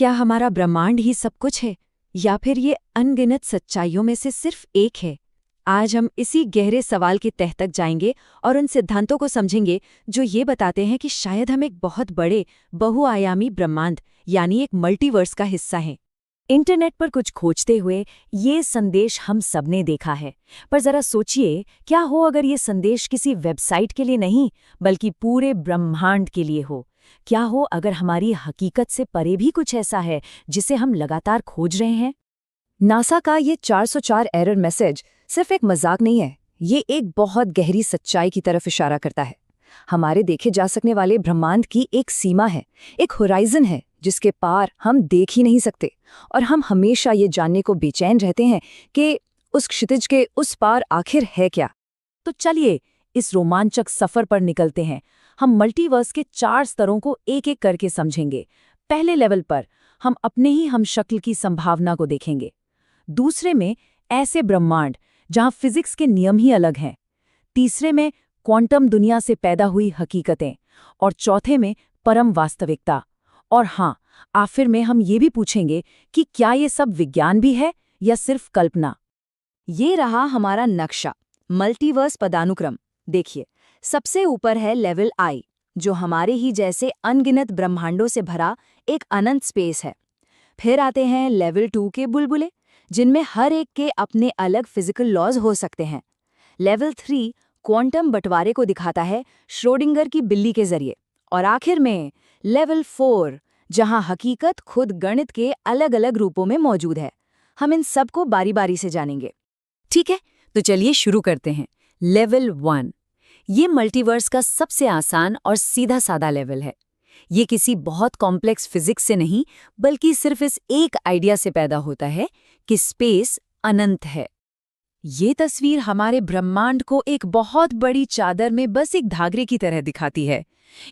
क्या हमारा ब्रह्मांड ही सब कुछ है, या फिर ये अनगिनत सच्चाइयों में से सिर्फ एक है? आज हम इसी गहरे सवाल की तह तक जाएंगे और उन सिद्धांतों को समझेंगे जो ये बताते हैं कि शायद हम एक बहुत बड़े, बहुआयामी ब्रह्मांड यानी एक मल्टीवर्स का हिस्सा हैं। इंटरनेट पर कुछ खोजते हुए ये संदेश हम सबने देखा है, पर जरा सोचिए, क्या हो अगर ये संदेश किसी वेबसाइट के लिए नहीं बल्कि पूरे ब्रह्मांड के लिए हो? क्या हो अगर हमारी हकीकत से परे भी कुछ ऐसा है जिसे हम लगातार खोज रहे हैं? नासा का ये 404 एरर मैसेज सिर्फ एक मजाक नहीं है, ये एक बहुत गहरी सच्चाई की तरफ इशारा करता है। हमारे देखे जा सकने वाले ब्रह्मांड की एक सीमा है, एक होराइजन है जिसके पार हम देख ही नहीं सकते, और हम हमेशा ये जानने को बेचैन रहते हैं कि उस क्षितिज के उस पार आखिर है क्या। तो चलिए इस रोमांचक सफर पर निकलते हैं। हम मल्टीवर्स के 4 स्तरों को एक एक करके समझेंगे। पहले लेवल पर हम अपने ही हम शक्ल की संभावना को देखेंगे। दूसरे में ऐसे ब्रह्मांड जहां फिजिक्स के नियम ही अलग हैं। तीसरे में क्वांटम दुनिया से पैदा हुई हकीकतें, और चौथे में परम वास्तविकता। और हाँ, आखिर में हम ये भी पूछेंगे कि क्या ये सब विज्ञान भी है या सिर्फ कल्पना। ये रहा हमारा नक्शा, मल्टीवर्स पदानुक्रम। देखिए, सबसे ऊपर है लेवल आई, जो हमारे ही जैसे अनगिनत ब्रह्मांडों से भरा एक अनंत स्पेस है। फिर आते हैं लेवल 2 के बुलबुले, जिनमें हर एक के अपने अलग फिजिकल लॉज हो सकते हैं। लेवल 3 क्वांटम बंटवारे को दिखाता है श्रोडिंगर की बिल्ली के जरिए। और आखिर में लेवल 4, जहां हकीकत खुद गणित के अलग अलग रूपों में मौजूद है। हम इन सबको बारी बारी से जानेंगे। ठीक है, तो चलिए शुरू करते हैं। लेवल 1, ये मल्टीवर्स का सबसे आसान और सीधा साधा लेवल है। ये किसी बहुत कॉम्प्लेक्स फिजिक्स से नहीं, बल्कि सिर्फ इस एक आइडिया से पैदा होता है कि स्पेस अनंत है। ये तस्वीर हमारे ब्रह्मांड को एक बहुत बड़ी चादर में बस एक धागे की तरह दिखाती है।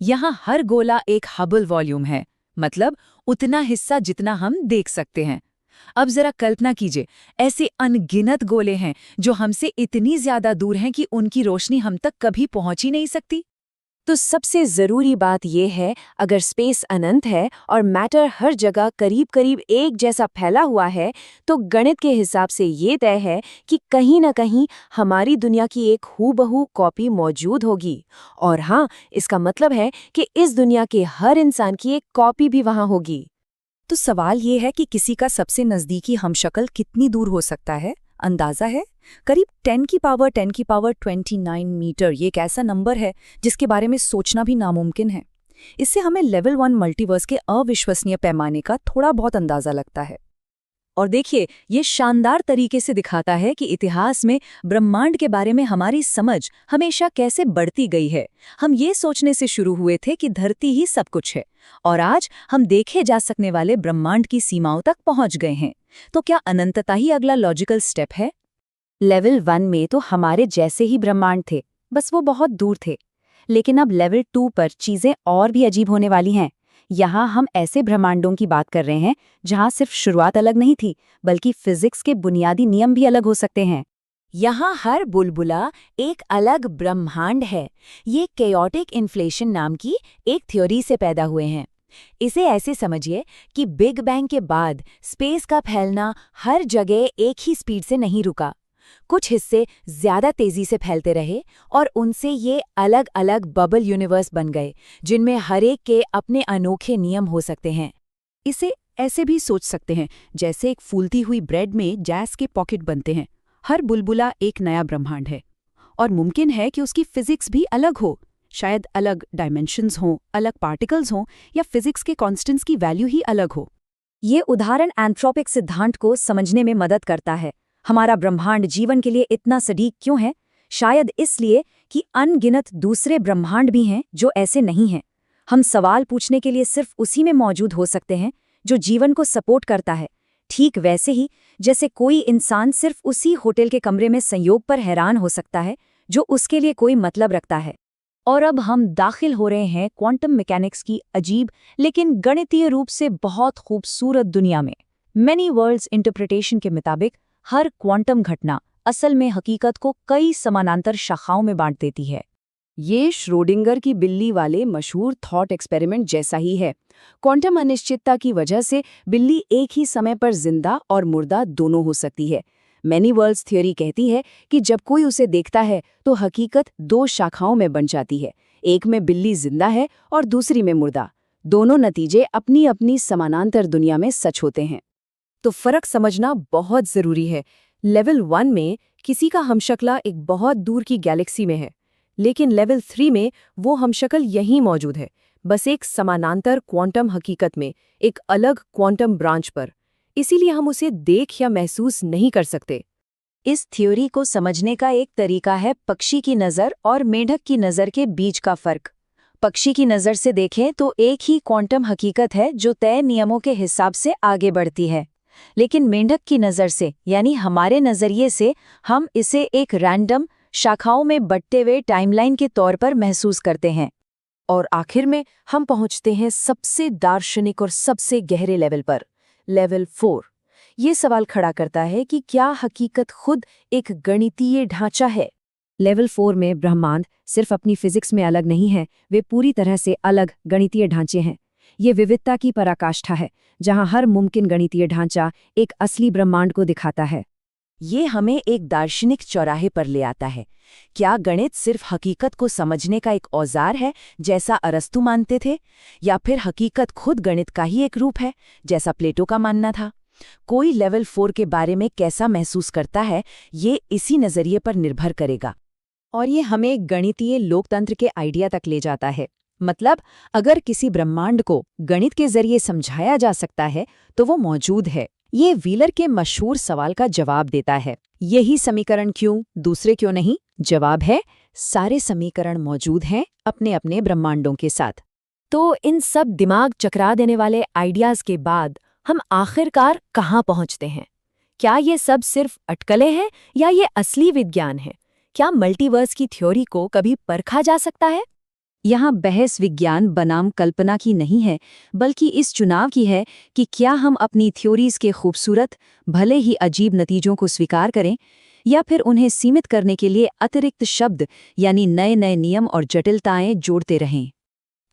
यहाँ हर गोला एक हबल वॉल्यूम है, मतलब उतना हिस्सा जितना हम देख सकते हैं। अब जरा कल्पना कीजिए, ऐसे अनगिनत गोले हैं जो हमसे इतनी ज्यादा दूर हैं कि उनकी रोशनी हम तक कभी पहुंच ही नहीं सकती। तो सबसे जरूरी बात यह है, अगर स्पेस अनंत है और मैटर हर जगह करीब करीब एक जैसा फैला हुआ है, तो गणित के हिसाब से ये तय है कि कहीं न कहीं हमारी दुनिया की एक हूबहू कॉपी मौजूद होगी। और हाँ, इसका मतलब है कि इस दुनिया के हर इंसान की एक कॉपी भी वहाँ होगी। तो सवाल ये है कि किसी का सबसे नज़दीकी हमशक्ल कितनी दूर हो सकता है? अंदाज़ा है? करीब 10 की पावर 29 मीटर। ये एक ऐसा नंबर है जिसके बारे में सोचना भी नामुमकिन है। इससे हमें लेवल 1 मल्टीवर्स के अविश्वसनीय पैमाने का थोड़ा बहुत अंदाज़ा लगता है। और देखिए, ये शानदार तरीके से दिखाता है कि इतिहास में ब्रह्मांड के बारे में हमारी समझ हमेशा कैसे बढ़ती गई है। हम ये सोचने से शुरू हुए थे कि धरती ही सब कुछ है, और आज हम देखे जा सकने वाले ब्रह्मांड की सीमाओं तक पहुंच गए हैं। तो क्या अनंतता ही अगला लॉजिकल स्टेप है? लेवल 1 में तो हमारे जैसे ही ब्रह्मांड थे, बस वो बहुत दूर थे। लेकिन अब लेवल 2 पर चीजें और भी अजीब होने वाली हैं। यहाँ हम ऐसे ब्रह्मांडों की बात कर रहे हैं जहाँ सिर्फ शुरुआत अलग नहीं थी, बल्कि फिजिक्स के बुनियादी नियम भी अलग हो सकते हैं। यहाँ हर बुलबुला एक अलग ब्रह्मांड है। ये केओटिक इन्फ्लेशन नाम की एक थ्योरी से पैदा हुए हैं। इसे ऐसे समझिए कि बिग बैंग के बाद स्पेस का फैलना हर जगह एक ही स्पीड से नहीं रुका। कुछ हिस्से ज्यादा तेजी से फैलते रहे और उनसे ये अलग अलग बबल यूनिवर्स बन गए, जिनमें हर एक के अपने अनोखे नियम हो सकते हैं। इसे ऐसे भी सोच सकते हैं जैसे एक फूलती हुई ब्रेड में जैस के पॉकेट बनते हैं। हर बुलबुला एक नया ब्रह्मांड है, और मुमकिन है कि उसकी फिजिक्स भी अलग हो। शायद अलग डायमेंशंस हों, अलग पार्टिकल्स हों, या फिजिक्स के कॉन्स्टेंट्स की वैल्यू ही अलग हो। ये उदाहरण एंथ्रोपिक सिद्धांत को समझने में मदद करता है। हमारा ब्रह्मांड जीवन के लिए इतना सटीक क्यों है? शायद इसलिए कि अनगिनत दूसरे ब्रह्मांड भी हैं जो ऐसे नहीं हैं। हम सवाल पूछने के लिए सिर्फ उसी में मौजूद हो सकते हैं जो जीवन को सपोर्ट करता है। ठीक वैसे ही जैसे कोई इंसान सिर्फ उसी होटल के कमरे में संयोग पर हैरान हो सकता है जो उसके लिए कोई मतलब रखता है। और अब हम दाखिल हो रहे हैं क्वांटम मैकेनिक्स की अजीब लेकिन गणितीय रूप से बहुत खूबसूरत दुनिया में। मैनी वर्ल्ड्स इंटरप्रिटेशन के मुताबिक हर क्वांटम घटना असल में हकीकत को कई समानांतर शाखाओं में बांट देती है। ये श्रोडिंगर की बिल्ली वाले मशहूर थॉट एक्सपेरिमेंट जैसा ही है। क्वांटम अनिश्चितता की वजह से बिल्ली एक ही समय पर जिंदा और मुर्दा दोनों हो सकती है। मैनी वर्ल्ड्स थ्योरी कहती है कि जब कोई उसे देखता है तो हकीकत दो शाखाओं में बन जाती है, एक में बिल्ली जिंदा है और दूसरी में मुर्दा। दोनों नतीजे अपनी अपनी समानांतर दुनिया में सच होते हैं। तो फर्क समझना बहुत जरूरी है। लेवल 1 में किसी का हमशक्ला एक बहुत दूर की गैलेक्सी में है, लेकिन लेवल 3 में वो हमशक्ल यहीं मौजूद है, बस एक समानांतर क्वांटम हकीकत में, एक अलग क्वांटम ब्रांच पर। इसीलिए हम उसे देख या महसूस नहीं कर सकते। इस थ्योरी को समझने का एक तरीका है पक्षी की नज़र और मेंढक की नज़र के बीच का फर्क। पक्षी की नज़र से देखें तो एक ही क्वांटम हकीकत है जो तय नियमों के हिसाब से आगे बढ़ती है, लेकिन मेंढक की नज़र से यानी हमारे नज़रिए से हम इसे एक रैंडम शाखाओं में बंटते हुए टाइमलाइन के तौर पर महसूस करते हैं। और आखिर में हम पहुंचते हैं सबसे दार्शनिक और सबसे गहरे लेवल पर, लेवल 4। ये सवाल खड़ा करता है कि क्या हकीकत खुद एक गणितीय ढांचा है। लेवल 4 में ब्रह्मांड सिर्फ अपनी फिजिक्स में अलग नहीं है, वे पूरी तरह से अलग गणितीय ढांचे हैं। ये विविधता की पराकाष्ठा है, जहां हर मुमकिन गणितीय ढांचा एक असली ब्रह्मांड को दिखाता है। ये हमें एक दार्शनिक चौराहे पर ले आता है। क्या गणित सिर्फ हकीकत को समझने का एक औजार है, जैसा अरस्तु मानते थे, या फिर हकीकत खुद गणित का ही एक रूप है, जैसा प्लेटो का मानना था? कोई लेवल 4 के बारे में कैसा महसूस करता है, ये इसी नजरिए पर निर्भर करेगा। और ये हमें गणितीय लोकतंत्र के आइडिया तक ले जाता है। मतलब, अगर किसी ब्रह्मांड को गणित के जरिए समझाया जा सकता है, तो वो मौजूद है। ये व्हीलर के मशहूर सवाल का जवाब देता है, यही समीकरण क्यों, दूसरे क्यों नहीं? जवाब है, सारे समीकरण मौजूद हैं अपने अपने ब्रह्मांडों के साथ। तो इन सब दिमाग चकरा देने वाले आइडियाज के बाद हम आखिरकार कहाँ पहुँचते हैं? क्या ये सब सिर्फ अटकलें हैं या ये असली विज्ञान है? क्या मल्टीवर्स की थ्योरी को कभी परखा जा सकता है? यहाँ बहस विज्ञान बनाम कल्पना की नहीं है, बल्कि इस चुनाव की है कि क्या हम अपनी थ्योरीज के खूबसूरत, भले ही अजीब नतीजों को स्वीकार करें, या फिर उन्हें सीमित करने के लिए अतिरिक्त शब्द यानी नए नए नियम और जटिलताएं जोड़ते रहें।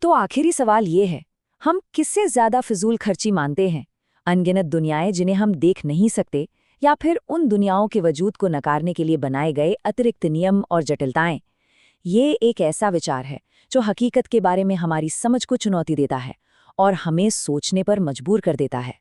तो आखिरी सवाल ये है, हम किससे ज्यादा फिजूल खर्ची मानते हैं? अनगिनत दुनियाएं जिन्हें हम देख नहीं सकते, या फिर उन दुनियाओं के वजूद को नकारने के लिए बनाए गए अतिरिक्त नियम और जटिलताएं? ये एक ऐसा विचार है जो हकीकत के बारे में हमारी समझ को चुनौती देता है और हमें सोचने पर मजबूर कर देता है।